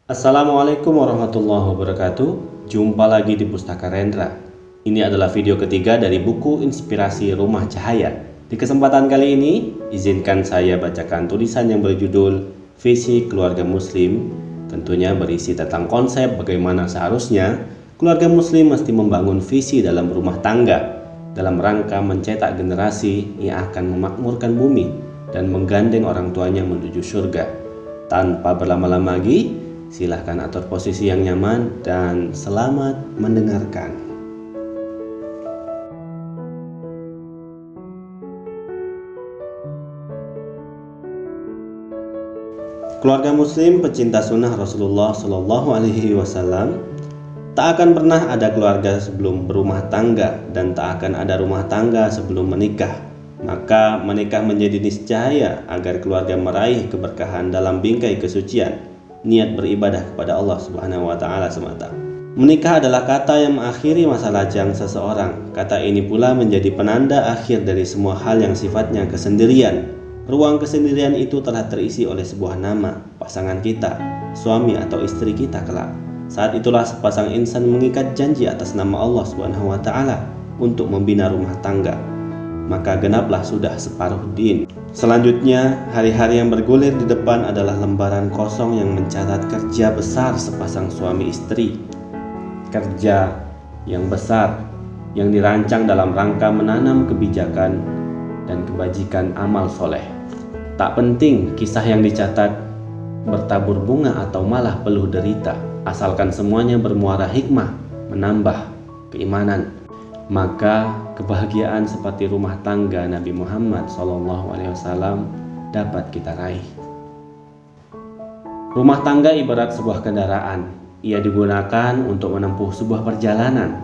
Assalamualaikum warahmatullahi wabarakatuh. Jumpa lagi di Pustaka Rendra. Ini adalah video ketiga dari buku Inspirasi Rumah Cahaya. Di kesempatan kali ini, izinkan saya bacakan tulisan yang berjudul Visi Keluarga Muslim. Tentunya berisi tentang konsep bagaimana seharusnya keluarga muslim mesti membangun visi dalam rumah tangga dalam rangka mencetak generasi yang akan memakmurkan bumi dan menggandeng orang tuanya menuju surga. Tanpa berlama-lama lagi, silahkan atur posisi yang nyaman dan selamat mendengarkan. Keluarga muslim pecinta sunnah Rasulullah Shallallahu Alaihi Wasallam, tak akan pernah ada keluarga sebelum berumah tangga dan tak akan ada rumah tangga sebelum menikah. Maka menikah menjadi niscaya agar keluarga meraih keberkahan dalam bingkai kesucian, niat beribadah kepada Allah Subhanahu wa taala semata. Menikah adalah kata yang mengakhiri masa lajang seseorang. Kata ini pula menjadi penanda akhir dari semua hal yang sifatnya kesendirian. Ruang kesendirian itu telah terisi oleh sebuah nama, pasangan kita, suami atau istri kita kelak. Saat itulah sepasang insan mengikat janji atas nama Allah Subhanahu wa taala untuk membina rumah tangga. Maka genaplah sudah separuh din. Selanjutnya, hari-hari yang bergulir di depan adalah lembaran kosong yang mencatat kerja besar sepasang suami istri. Kerja yang besar yang dirancang dalam rangka menanam kebijakan dan kebajikan amal soleh. Tak penting kisah yang dicatat bertabur bunga atau malah peluh derita, asalkan semuanya bermuara hikmah, menambah keimanan. Maka kebahagiaan seperti rumah tangga Nabi Muhammad SAW dapat kita raih. Rumah tangga ibarat sebuah kendaraan. Ia digunakan untuk menempuh sebuah perjalanan.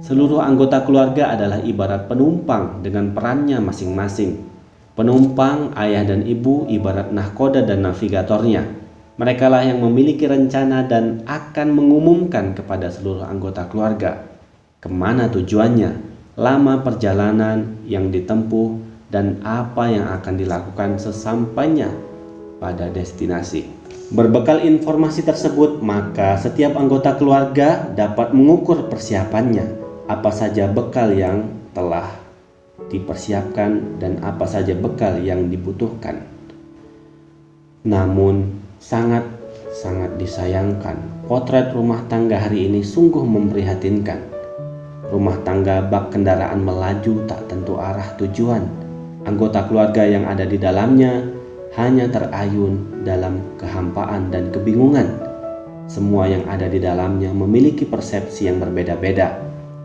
Seluruh anggota keluarga adalah ibarat penumpang dengan perannya masing-masing. Penumpang, ayah dan ibu ibarat nahkoda dan navigatornya. Merekalah yang memiliki rencana dan akan mengumumkan kepada seluruh anggota keluarga kemana tujuannya, lama perjalanan yang ditempuh, dan apa yang akan dilakukan sesampainya pada destinasi. Berbekal informasi tersebut, maka setiap anggota keluarga dapat mengukur persiapannya, apa saja bekal yang telah dipersiapkan dan apa saja bekal yang dibutuhkan. Namun sangat disayangkan, potret rumah tangga hari ini sungguh memprihatinkan. Rumah tangga bak kendaraan melaju tak tentu arah tujuan. Anggota keluarga yang ada di dalamnya hanya terayun dalam kehampaan dan kebingungan. Semua yang ada di dalamnya memiliki persepsi yang berbeda-beda.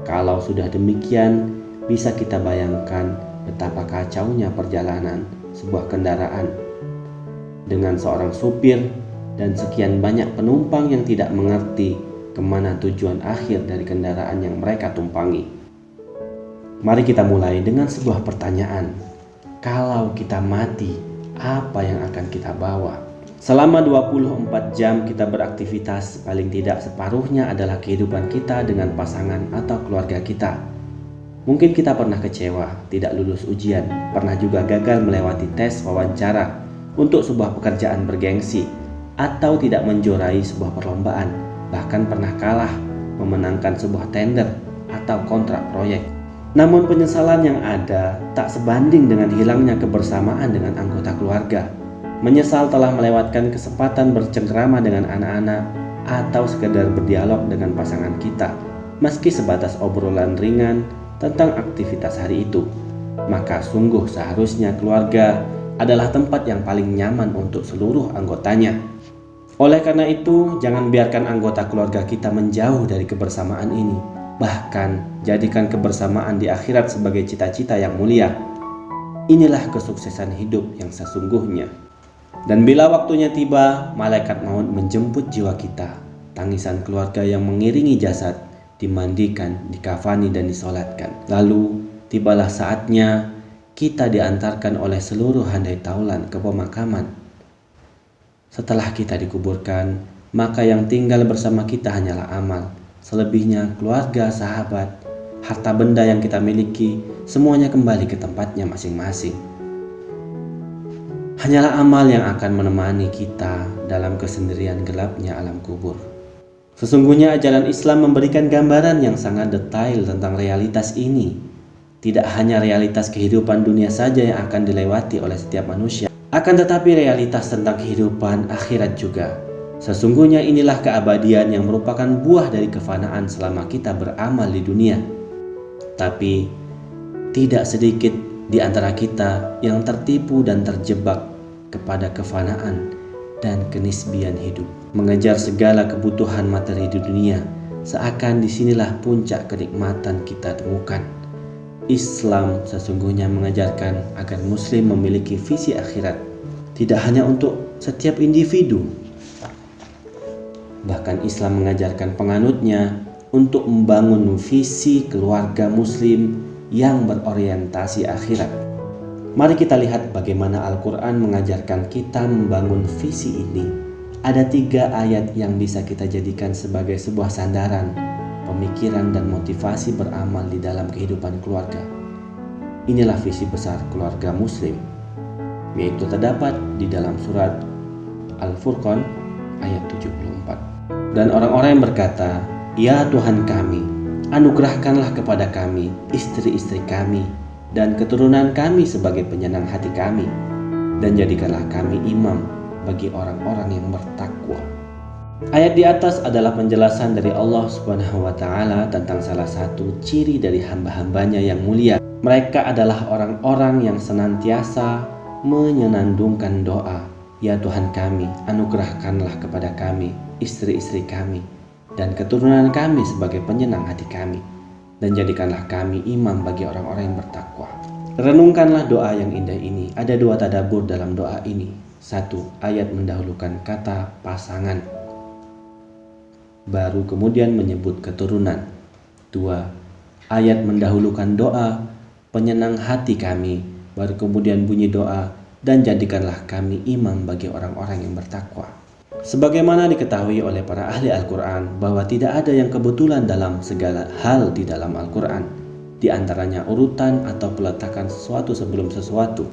Kalau sudah demikian, bisa kita bayangkan betapa kacaunya perjalanan sebuah kendaraan dengan seorang supir dan sekian banyak penumpang yang tidak mengerti kemana tujuan akhir dari kendaraan yang mereka tumpangi. Mari kita mulai dengan sebuah pertanyaan. Kalau kita mati, apa yang akan kita bawa? Selama 24 jam kita beraktivitas, paling tidak separuhnya adalah kehidupan kita dengan pasangan atau keluarga kita. Mungkin kita pernah kecewa, tidak lulus ujian, pernah juga gagal melewati tes wawancara untuk sebuah pekerjaan bergengsi, atau tidak menjuarai sebuah perlombaan, bahkan pernah kalah memenangkan sebuah tender atau kontrak proyek. Namun penyesalan yang ada tak sebanding dengan hilangnya kebersamaan dengan anggota keluarga. Menyesal telah melewatkan kesempatan bercengkrama dengan anak-anak atau sekedar berdialog dengan pasangan kita, meski sebatas obrolan ringan tentang aktivitas hari itu. Maka sungguh seharusnya keluarga adalah tempat yang paling nyaman untuk seluruh anggotanya. Oleh karena itu, jangan biarkan anggota keluarga kita menjauh dari kebersamaan ini. Bahkan, jadikan kebersamaan di akhirat sebagai cita-cita yang mulia. Inilah kesuksesan hidup yang sesungguhnya. Dan bila waktunya tiba, malaikat maut menjemput jiwa kita. Tangisan keluarga yang mengiringi jasad dimandikan, dikafani dan disolatkan. Lalu, tibalah saatnya kita diantarkan oleh seluruh handai taulan ke pemakaman. Setelah kita dikuburkan, maka yang tinggal bersama kita hanyalah amal. Selebihnya keluarga, sahabat, harta benda yang kita miliki, semuanya kembali ke tempatnya masing-masing. hanyalah amal yang akan menemani kita dalam kesendirian gelapnya alam kubur. Sesungguhnya ajaran Islam memberikan gambaran yang sangat detail tentang realitas ini. Tidak hanya realitas kehidupan dunia saja yang akan dilewati oleh setiap manusia, akan tetapi realitas tentang kehidupan akhirat juga. Sesungguhnya inilah keabadian yang merupakan buah dari kefanaan selama kita beramal di dunia. Tapi tidak sedikit di antara kita yang tertipu dan terjebak kepada kefanaan dan kenisbian hidup, mengejar segala kebutuhan materi di dunia, seakan disinilah puncak kenikmatan kita temukan. Islam sesungguhnya mengajarkan agar muslim memiliki visi akhirat, tidak hanya untuk setiap individu. Bahkan Islam mengajarkan penganutnya untuk membangun visi keluarga muslim yang berorientasi akhirat. Mari kita lihat bagaimana Al-Quran mengajarkan kita membangun visi ini. Ada 3 ayat yang bisa kita jadikan sebagai sebuah sandaran, pemikiran dan motivasi beramal di dalam kehidupan keluarga. Inilah visi besar keluarga muslim, yaitu terdapat di dalam surat Al-Furqan ayat 74. Dan orang-orang yang berkata, "Ya Tuhan kami, anugerahkanlah kepada kami istri-istri kami dan keturunan kami sebagai penyenang hati kami, dan jadikanlah kami imam bagi orang-orang yang bertakwa." Ayat di atas adalah penjelasan dari Allah Subhanahu wa Ta'ala tentang salah satu ciri dari hamba-hambanya yang mulia. Mereka adalah orang-orang yang senantiasa menyenandungkan doa, "Ya Tuhan kami, anugerahkanlah kepada kami istri-istri kami dan keturunan kami sebagai penyenang hati kami, dan jadikanlah kami imam bagi orang-orang yang bertakwa." Renungkanlah doa yang indah ini. Ada 2 tadabbur dalam doa ini. 1. Ayat mendahulukan kata pasangan, baru kemudian menyebut keturunan. 2. Ayat mendahulukan doa, penyenang hati kami, baru kemudian bunyi doa, dan jadikanlah kami imam bagi orang-orang yang bertakwa. Sebagaimana diketahui oleh para ahli Al-Quran bahwa tidak ada yang kebetulan dalam segala hal di dalam Al-Quran, di antaranya urutan atau peletakan sesuatu sebelum sesuatu,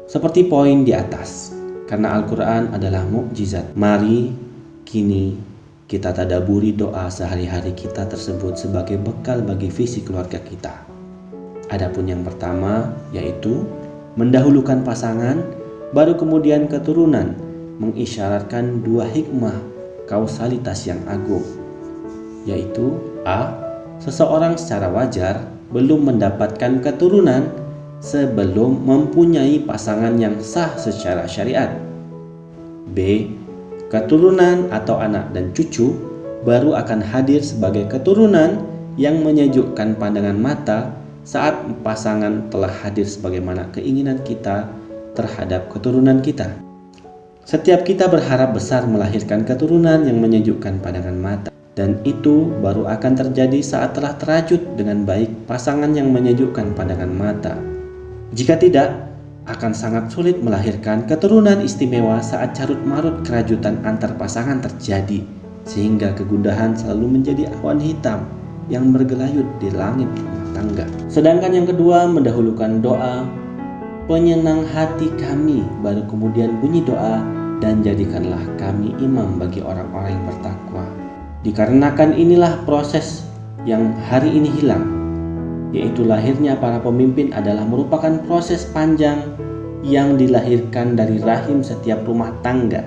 seperti poin di atas. Karena Al-Quran adalah mukjizat, mari kini kita tadaburi doa sehari-hari kita tersebut sebagai bekal bagi visi keluarga kita. Adapun yang pertama yaitu mendahulukan pasangan, baru kemudian keturunan, mengisyaratkan 2 hikmah kausalitas yang agung, yaitu A. Seseorang secara wajar belum mendapatkan keturunan sebelum mempunyai pasangan yang sah secara syariat. B. Keturunan atau anak dan cucu baru akan hadir sebagai keturunan yang menyejukkan pandangan mata saat pasangan telah hadir sebagaimana keinginan kita terhadap keturunan kita. Setiap kita berharap besar melahirkan keturunan yang menyejukkan pandangan mata, dan itu baru akan terjadi saat telah terajut dengan baik pasangan yang menyejukkan pandangan mata. Jika tidak, akan sangat sulit melahirkan keturunan istimewa saat carut-marut kerajutan antar pasangan terjadi, sehingga kegundahan selalu menjadi awan hitam yang bergelayut di langit rumah tangga. Sedangkan yang kedua mendahulukan doa, penyenang hati kami, baru kemudian bunyi doa, dan jadikanlah kami imam bagi orang-orang yang bertakwa. Dikarenakan inilah proses yang hari ini hilang, yaitu lahirnya para pemimpin adalah merupakan proses panjang yang dilahirkan dari rahim setiap rumah tangga.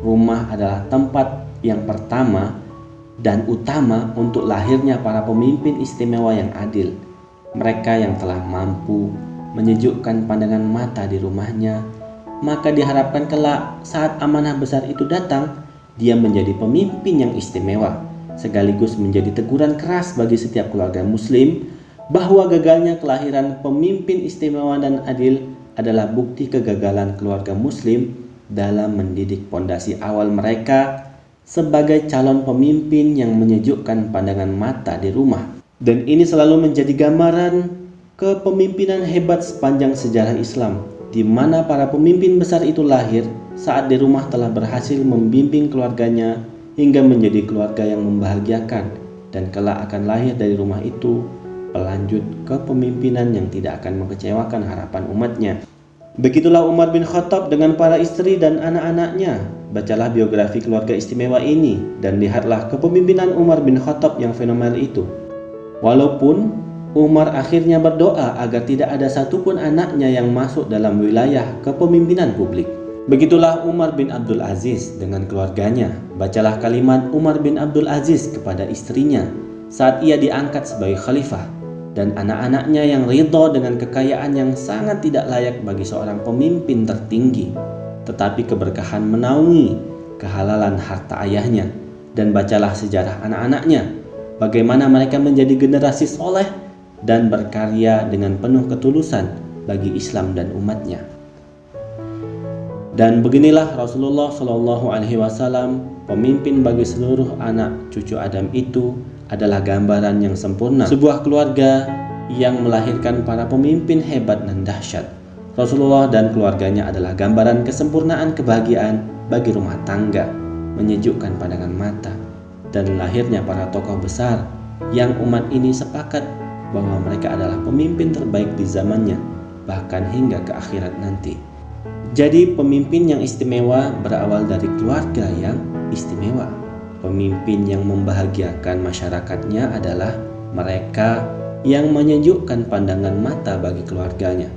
Rumah adalah tempat yang pertama dan utama untuk lahirnya para pemimpin istimewa yang adil. Mereka yang telah mampu menyejukkan pandangan mata di rumahnya, maka diharapkan kelak saat amanah besar itu datang, dia menjadi pemimpin yang istimewa, sekaligus menjadi teguran keras bagi setiap keluarga muslim bahwa gagalnya kelahiran pemimpin istimewa dan adil adalah bukti kegagalan keluarga muslim dalam mendidik pondasi awal mereka sebagai calon pemimpin yang menyejukkan pandangan mata di rumah. Dan ini selalu menjadi gambaran kepemimpinan hebat sepanjang sejarah Islam, di mana para pemimpin besar itu lahir saat di rumah telah berhasil membimbing keluarganya hingga menjadi keluarga yang membahagiakan, dan kelak akan lahir dari rumah itu pelanjut kepemimpinan yang tidak akan mengecewakan harapan umatnya. Begitulah Umar bin Khattab dengan para istri dan anak-anaknya. Bacalah biografi keluarga istimewa ini dan lihatlah kepemimpinan Umar bin Khattab yang fenomenal itu. Walaupun Umar akhirnya berdoa agar tidak ada satupun anaknya yang masuk dalam wilayah kepemimpinan publik. Begitulah Umar bin Abdul Aziz dengan keluarganya. Bacalah kalimat Umar bin Abdul Aziz kepada istrinya saat ia diangkat sebagai khalifah, dan anak-anaknya yang ridho dengan kekayaan yang sangat tidak layak bagi seorang pemimpin tertinggi, tetapi keberkahan menaungi kehalalan harta ayahnya. Dan bacalah sejarah anak-anaknya, bagaimana mereka menjadi generasi soleh dan berkarya dengan penuh ketulusan bagi Islam dan umatnya. Dan beginilah Rasulullah Shallallahu Alaihi Wasallam, pemimpin bagi seluruh anak cucu Adam itu adalah gambaran yang sempurna sebuah keluarga yang melahirkan para pemimpin hebat dan dahsyat. Rasulullah dan keluarganya adalah gambaran kesempurnaan kebahagiaan bagi rumah tangga, menyejukkan pandangan mata, dan lahirnya para tokoh besar yang umat ini sepakat bahwa mereka adalah pemimpin terbaik di zamannya, bahkan hingga ke akhirat nanti. Jadi pemimpin yang istimewa berawal dari keluarga yang istimewa. Pemimpin yang membahagiakan masyarakatnya adalah mereka yang menyejukkan pandangan mata bagi keluarganya.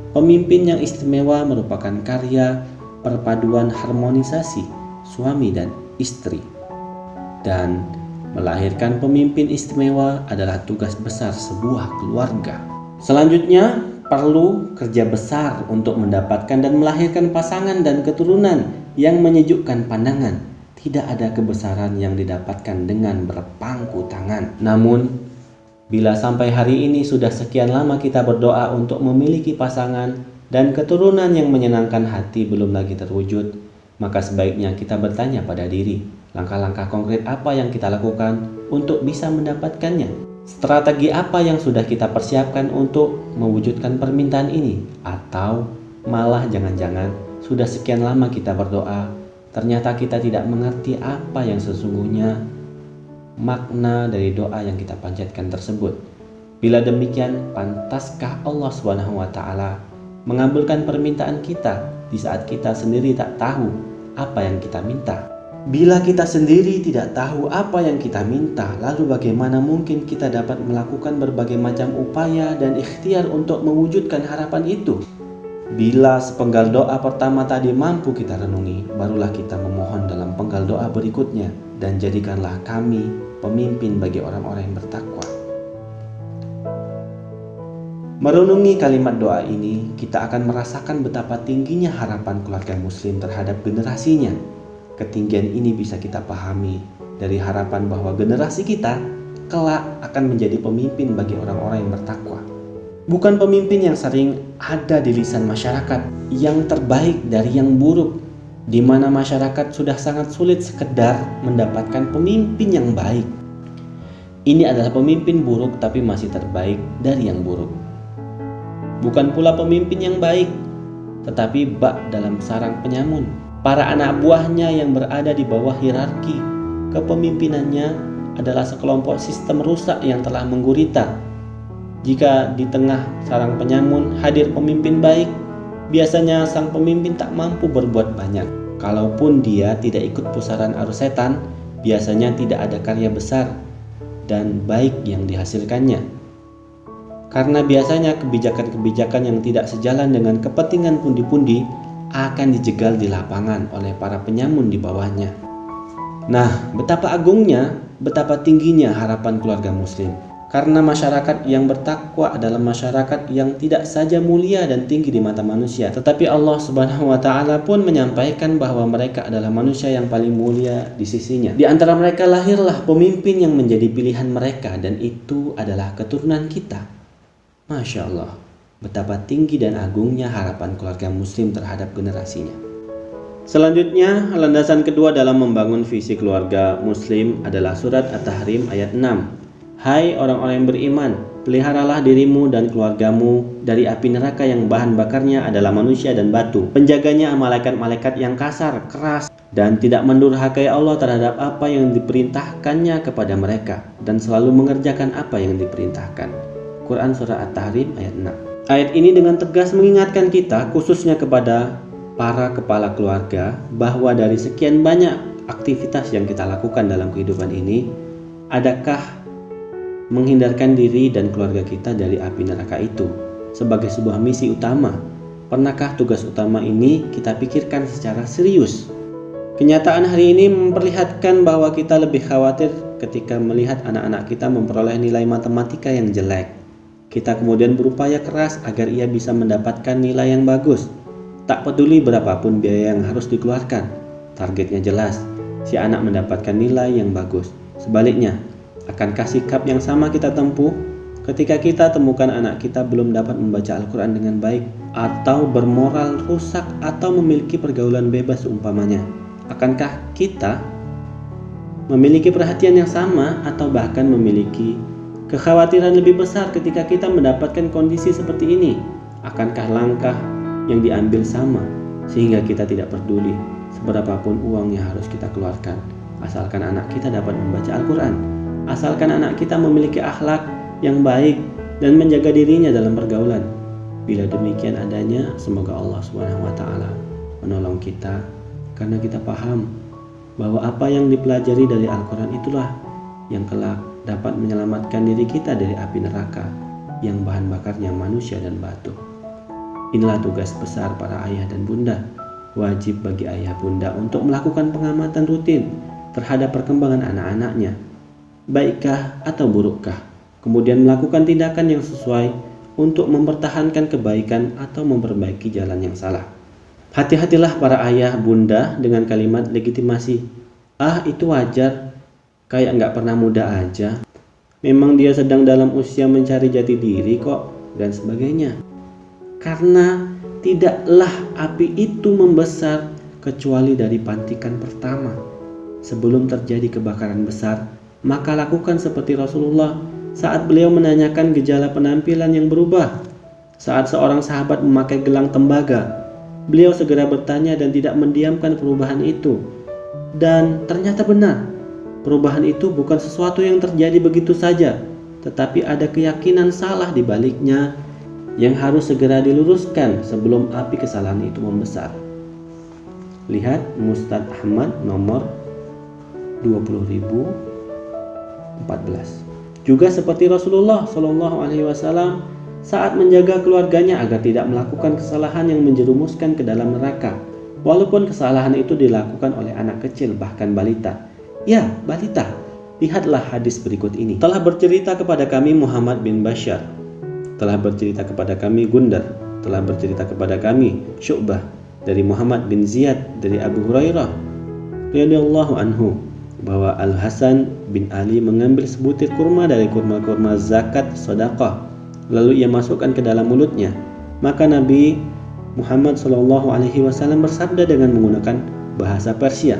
Pemimpin yang istimewa merupakan karya perpaduan harmonisasi suami dan istri. Dan melahirkan pemimpin istimewa adalah tugas besar sebuah keluarga. Selanjutnya, perlu kerja besar untuk mendapatkan dan melahirkan pasangan dan keturunan yang menyejukkan pandangan. Tidak ada kebesaran yang didapatkan dengan berpangku tangan. Namun, bila sampai hari ini sudah sekian lama kita berdoa untuk memiliki pasangan dan keturunan yang menyenangkan hati belum lagi terwujud, maka sebaiknya kita bertanya pada diri, langkah-langkah konkret apa yang kita lakukan untuk bisa mendapatkannya? Strategi apa yang sudah kita persiapkan untuk mewujudkan permintaan ini? Atau malah jangan-jangan sudah sekian lama kita berdoa, ternyata kita tidak mengerti apa yang sesungguhnya makna dari doa yang kita panjatkan tersebut. Bila demikian, pantaskah Allah SWT mengabulkan permintaan kita di saat kita sendiri tak tahu apa yang kita minta? Bila kita sendiri tidak tahu apa yang kita minta, lalu bagaimana mungkin kita dapat melakukan berbagai macam upaya dan ikhtiar untuk mewujudkan harapan itu? Bila sepenggal doa pertama tadi mampu kita renungi, barulah kita memohon dalam penggal doa berikutnya, dan jadikanlah kami pemimpin bagi orang-orang yang bertakwa. Merenungi kalimat doa ini, kita akan merasakan betapa tingginya harapan keluarga muslim terhadap generasinya. Ketinggian ini bisa kita pahami dari harapan bahwa generasi kita kelak akan menjadi pemimpin bagi orang-orang yang bertakwa. Bukan pemimpin yang sering ada di lisan masyarakat, yang terbaik dari yang buruk, di mana masyarakat sudah sangat sulit sekedar mendapatkan pemimpin yang baik. Ini adalah pemimpin buruk tapi masih terbaik dari yang buruk. Bukan pula pemimpin yang baik, tetapi bak dalam sarang penyamun. Para anak buahnya yang berada di bawah hierarki kepemimpinannya adalah sekelompok sistem rusak yang telah menggurita. Jika di tengah sarang penyamun hadir pemimpin baik, biasanya sang pemimpin tak mampu berbuat banyak. Kalaupun dia tidak ikut pusaran arus setan, biasanya tidak ada karya besar dan baik yang dihasilkannya. Karena biasanya kebijakan-kebijakan yang tidak sejalan dengan kepentingan pundi-pundi akan dijegal di lapangan oleh para penyamun di bawahnya. Nah, betapa agungnya, betapa tingginya harapan keluarga muslim. Karena masyarakat yang bertakwa adalah masyarakat yang tidak saja mulia dan tinggi di mata manusia, tetapi Allah Subhanahu wa Ta'ala pun menyampaikan bahwa mereka adalah manusia yang paling mulia di sisinya. Di antara mereka lahirlah pemimpin yang menjadi pilihan mereka, dan itu adalah keturunan kita. Masya Allah, betapa tinggi dan agungnya harapan keluarga muslim terhadap generasinya. Selanjutnya, landasan kedua dalam membangun visi keluarga muslim adalah surat At-Tahrim ayat 6. Hai orang-orang yang beriman, peliharalah dirimu dan keluargamu dari api neraka yang bahan bakarnya adalah manusia dan batu. Penjaganya malaikat-malaikat yang kasar, keras, dan tidak mendurhakai Allah terhadap apa yang diperintahkannya kepada mereka, dan selalu mengerjakan apa yang diperintahkan. Quran Surah At-Tahrim ayat 6. Ayat ini dengan tegas mengingatkan kita, khususnya kepada para kepala keluarga, bahwa dari sekian banyak aktivitas yang kita lakukan dalam kehidupan ini, adakah menghindarkan diri dan keluarga kita dari api neraka itu sebagai sebuah misi utama? Pernahkah tugas utama ini kita pikirkan secara serius? Kenyataan hari ini memperlihatkan bahwa kita lebih khawatir ketika melihat anak-anak kita memperoleh nilai matematika yang jelek. Kita kemudian berupaya keras agar ia bisa mendapatkan nilai yang bagus. Tak peduli berapapun biaya yang harus dikeluarkan, targetnya jelas, si anak mendapatkan nilai yang bagus. Sebaliknya, akankah sikap yang sama kita tempuh ketika kita temukan anak kita belum dapat membaca Al-Quran dengan baik, atau bermoral rusak, atau memiliki pergaulan bebas umpamanya? Akankah kita memiliki perhatian yang sama, atau bahkan memiliki kekhawatiran lebih besar ketika kita mendapatkan kondisi seperti ini? Akankah langkah yang diambil sama, sehingga kita tidak peduli seberapapun uang yang harus kita keluarkan, asalkan anak kita dapat membaca Al-Quran, asalkan anak kita memiliki akhlak yang baik dan menjaga dirinya dalam pergaulan? Bila demikian adanya, semoga Allah SWT menolong kita, karena kita paham bahwa apa yang dipelajari dari Al-Quran itulah yang kelak dapat menyelamatkan diri kita dari api neraka yang bahan bakarnya manusia dan batu. Inilah tugas besar para ayah dan bunda. Wajib bagi ayah bunda untuk melakukan pengamatan rutin terhadap perkembangan anak-anaknya, baikkah atau burukkah, kemudian melakukan tindakan yang sesuai untuk mempertahankan kebaikan atau memperbaiki jalan yang salah. Hati-hatilah para ayah bunda dengan kalimat legitimasi, itu wajar, kayak nggak pernah muda aja, memang dia sedang dalam usia mencari jati diri kok, dan sebagainya. Karena tidaklah api itu membesar kecuali dari pantikan pertama. Sebelum terjadi kebakaran besar, maka lakukan seperti Rasulullah saat beliau menanyakan gejala penampilan yang berubah. Saat seorang sahabat memakai gelang tembaga, beliau segera bertanya dan tidak mendiamkan perubahan itu. Dan ternyata benar, perubahan itu bukan sesuatu yang terjadi begitu saja, tetapi ada keyakinan salah di baliknya yang harus segera diluruskan sebelum api kesalahan itu membesar. Lihat Musnad Ahmad nomor 20.014. Juga seperti Rasulullah SAW saat menjaga keluarganya agar tidak melakukan kesalahan yang menjerumuskan ke dalam neraka, walaupun kesalahan itu dilakukan oleh anak kecil, bahkan balita. Ya, balita. Lihatlah hadis berikut ini. Telah bercerita kepada kami Muhammad bin Bashar, telah bercerita kepada kami Gundar, telah bercerita kepada kami Syu'bah dari Muhammad bin Ziyad dari Abu Hurairah radhiyallahu anhu, bahwa Al-Hasan bin Ali mengambil sebutir kurma dari kurma-kurma zakat sedekah, lalu ia masukkan ke dalam mulutnya. Maka Nabi Muhammad SAW bersabda dengan menggunakan bahasa Persia,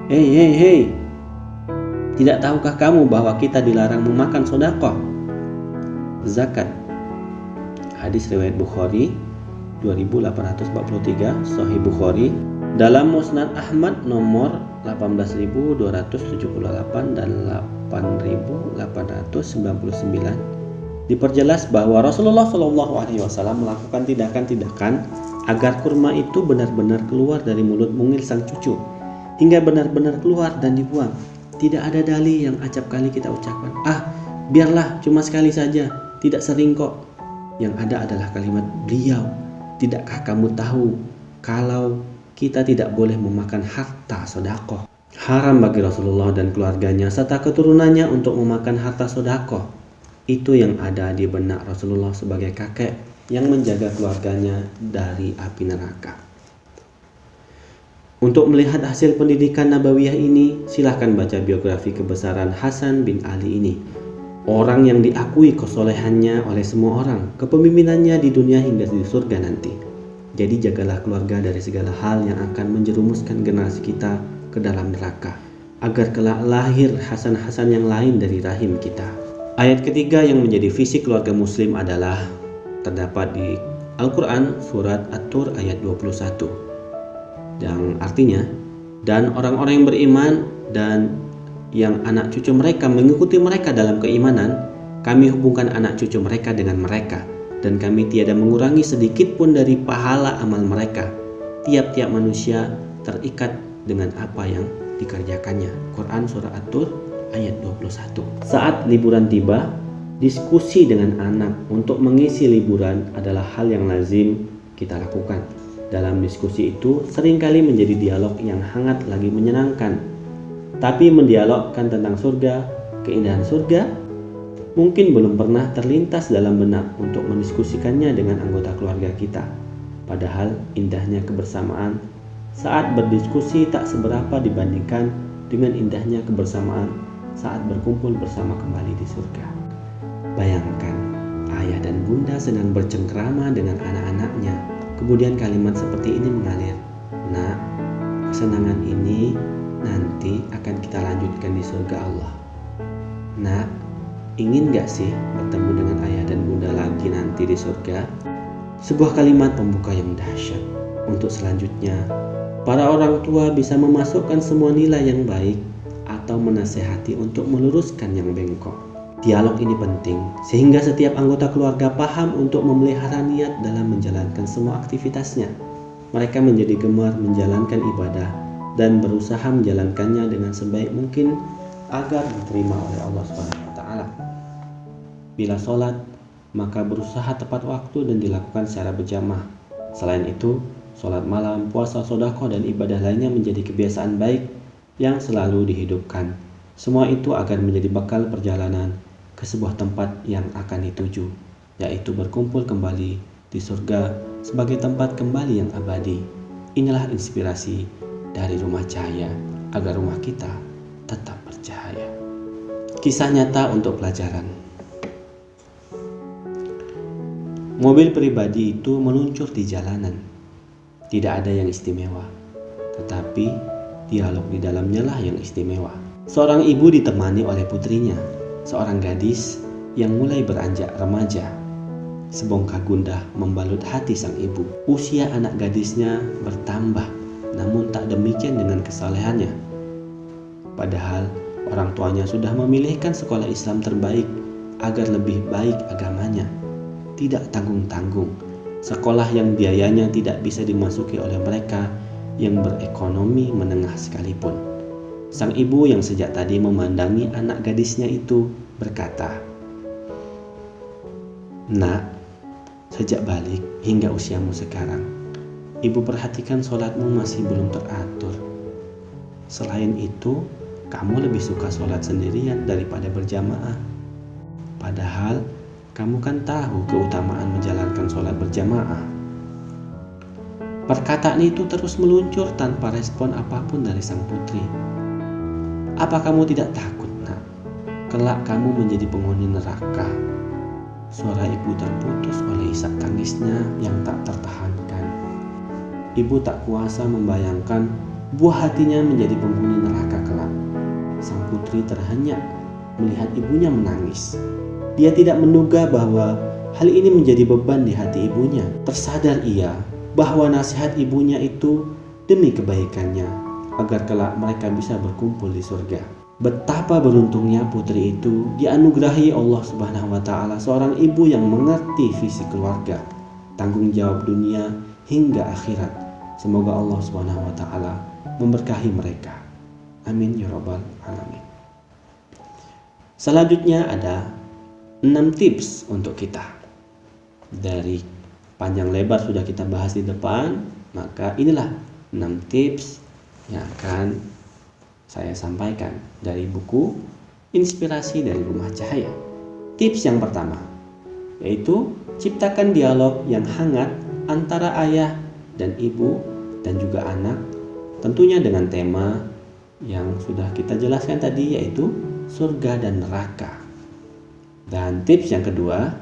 Hei, tidak tahukah kamu bahwa kita dilarang memakan sedekah zakat? Hadis riwayat Bukhari 2843, Sahih Bukhari. Dalam Musnad Ahmad nomor 18.278 dan 8.899 diperjelas bahwa Rasulullah SAW melakukan tindakan-tindakan agar kurma itu benar-benar keluar dari mulut mungil sang cucu, hingga benar-benar keluar dan dibuang. Tidak ada dalih yang acap kali kita ucapkan, biarlah cuma sekali saja, tidak sering kok. Yang ada adalah kalimat beliau, tidakkah kamu tahu kalau kita tidak boleh memakan harta sedekah? Haram bagi Rasulullah dan keluarganya serta keturunannya untuk memakan harta sedekah. Itu yang ada di benak Rasulullah sebagai kakek yang menjaga keluarganya dari api neraka. Untuk melihat hasil pendidikan Nabawiyah ini, silahkan baca biografi kebesaran Hasan bin Ali ini. Orang yang diakui kesolehannya oleh semua orang, kepemimpinannya di dunia hingga di surga nanti. Jadi jagalah keluarga dari segala hal yang akan menjerumuskan generasi kita ke dalam neraka, agar kelak lahir Hasan-Hasan yang lain dari rahim kita. Ayat ketiga yang menjadi visi keluarga muslim adalah terdapat di Al-Quran surat At-Tur ayat 21, yang artinya, dan orang-orang yang beriman dan yang anak cucu mereka mengikuti mereka dalam keimanan, kami hubungkan anak cucu mereka dengan mereka, dan kami tiada mengurangi sedikit pun dari pahala amal mereka. Tiap-tiap manusia terikat dengan apa yang dikerjakannya. Quran Surah At-Tur ayat 21. Saat liburan tiba, diskusi dengan anak untuk mengisi liburan adalah hal yang lazim kita lakukan. Dalam diskusi itu seringkali menjadi dialog yang hangat lagi menyenangkan. Tapi mendialogkan tentang surga, keindahan surga, mungkin belum pernah terlintas dalam benak untuk mendiskusikannya dengan anggota keluarga kita. Padahal indahnya kebersamaan saat berdiskusi tak seberapa dibandingkan dengan indahnya kebersamaan saat berkumpul bersama kembali di surga. Bayangkan, ayah dan bunda sedang bercengkrama dengan anak-anaknya. Kemudian kalimat seperti ini mengalir. Nak, kesenangan ini nanti akan kita lanjutkan di surga Allah. Nak, ingin gak sih bertemu dengan ayah dan bunda lagi nanti di surga? Sebuah kalimat pembuka yang dahsyat. Untuk selanjutnya, para orang tua bisa memasukkan semua nilai yang baik atau menasehati untuk meluruskan yang bengkok. Dialog ini penting sehingga setiap anggota keluarga paham untuk memelihara niat dalam menjalankan semua aktivitasnya. Mereka menjadi gemar menjalankan ibadah dan berusaha menjalankannya dengan sebaik mungkin agar diterima oleh Allah SWT. Bila sholat, maka berusaha tepat waktu dan dilakukan secara berjamaah. Selain itu, sholat malam, puasa, sedekah dan ibadah lainnya menjadi kebiasaan baik yang selalu dihidupkan. Semua itu agar menjadi bekal perjalanan ke sebuah tempat yang akan dituju, yaitu berkumpul kembali di surga sebagai tempat kembali yang abadi. Inilah inspirasi dari Rumah Cahaya agar rumah kita tetap bercahaya. Kisah nyata untuk pelajaran. Mobil pribadi itu meluncur di jalanan. Tidak ada yang istimewa, tetapi dialog di dalamnya lah yang istimewa. Seorang ibu ditemani oleh putrinya, seorang gadis yang mulai beranjak remaja. Sebongkah gundah membalut hati sang ibu. Usia anak gadisnya bertambah, namun tak demikian dengan kesalehannya. Padahal orang tuanya sudah memilihkan sekolah Islam terbaik agar lebih baik agamanya. Tidak tanggung-tanggung, sekolah yang biayanya tidak bisa dimasuki oleh mereka yang berekonomi menengah sekalipun. Sang ibu yang sejak tadi memandangi anak gadisnya itu berkata, "Nak, sejak balik hingga usiamu sekarang, ibu perhatikan sholatmu masih belum teratur. Selain itu, kamu lebih suka sholat sendirian daripada berjamaah. Padahal kamu kan tahu keutamaan menjalankan sholat berjamaah." Perkataan itu terus meluncur tanpa respon apapun dari sang putri. "Apa kamu tidak takut, Nak? Kelak kamu menjadi penghuni neraka." Suara ibu terputus oleh isak tangisnya yang tak tertahankan. Ibu tak kuasa membayangkan buah hatinya menjadi penghuni neraka kelak. Sang putri terhenyak melihat ibunya menangis. Dia tidak menduga bahwa hal ini menjadi beban di hati ibunya. Tersadar ia bahwa nasihat ibunya itu demi kebaikannya, agar kelak mereka bisa berkumpul di surga. Betapa beruntungnya putri itu dianugerahi Allah Subhanahu wa Ta'ala seorang ibu yang mengerti visi keluarga, tanggung jawab dunia hingga akhirat. Semoga Allah Subhanahu wa Ta'ala memberkahi mereka. Amin ya rabbal alamin. Selanjutnya ada 6 tips untuk kita. Dari panjang lebar sudah kita bahas di depan, maka inilah 6 tips yang akan saya sampaikan dari buku Inspirasi dari Rumah Cahaya. Tips yang pertama yaitu ciptakan dialog yang hangat antara ayah dan ibu dan juga anak, tentunya dengan tema yang sudah kita jelaskan tadi, yaitu surga dan neraka. Dan tips yang kedua,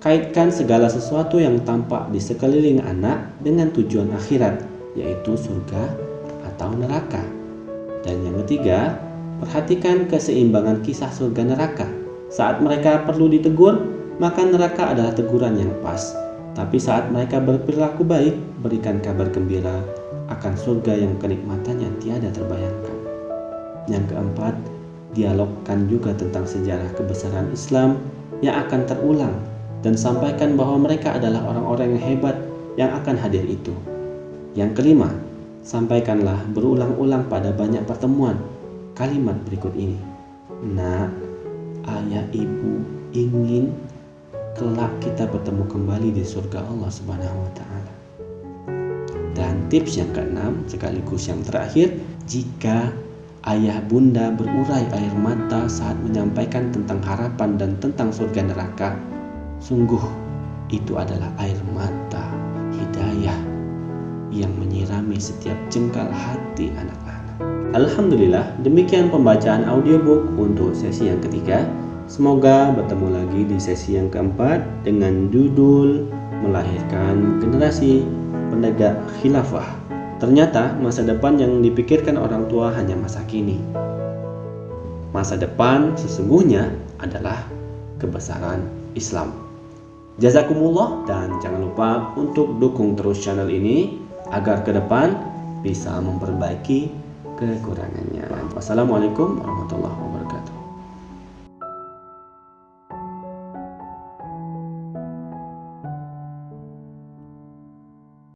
kaitkan segala sesuatu yang tampak di sekeliling anak dengan tujuan akhirat, yaitu surga atau neraka. Dan yang ketiga, perhatikan keseimbangan kisah surga neraka. Saat mereka perlu ditegur, maka neraka adalah teguran yang pas. Tapi saat mereka berperilaku baik, berikan kabar gembira akan surga yang kenikmatannya tiada terbayangkan. Yang keempat, dialogkan juga tentang sejarah kebesaran Islam yang akan terulang dan sampaikan bahwa mereka adalah orang-orang yang hebat yang akan hadir itu. Yang kelima, sampaikanlah berulang-ulang pada banyak pertemuan kalimat berikut ini. Nak, ayah ibu ingin kelak kita bertemu kembali di surga Allah Subhanahu wa Ta'ala. Dan tips yang keenam sekaligus yang terakhir, jika ayah bunda berurai air mata saat menyampaikan tentang harapan dan tentang surga neraka, sungguh itu adalah air mata hidayah yang menyirami setiap jengkal hati anak-anak. Alhamdulillah, demikian pembacaan audiobook untuk sesi yang ketiga. Semoga bertemu lagi di sesi yang keempat dengan judul Melahirkan Generasi Penegak Khilafah. Ternyata masa depan yang dipikirkan orang tua hanya masa kini. Masa depan sesungguhnya adalah kebesaran Islam. Jazakumullah, dan jangan lupa untuk dukung terus channel ini agar ke depan bisa memperbaiki kekurangannya. Wassalamualaikum warahmatullahi wabarakatuh.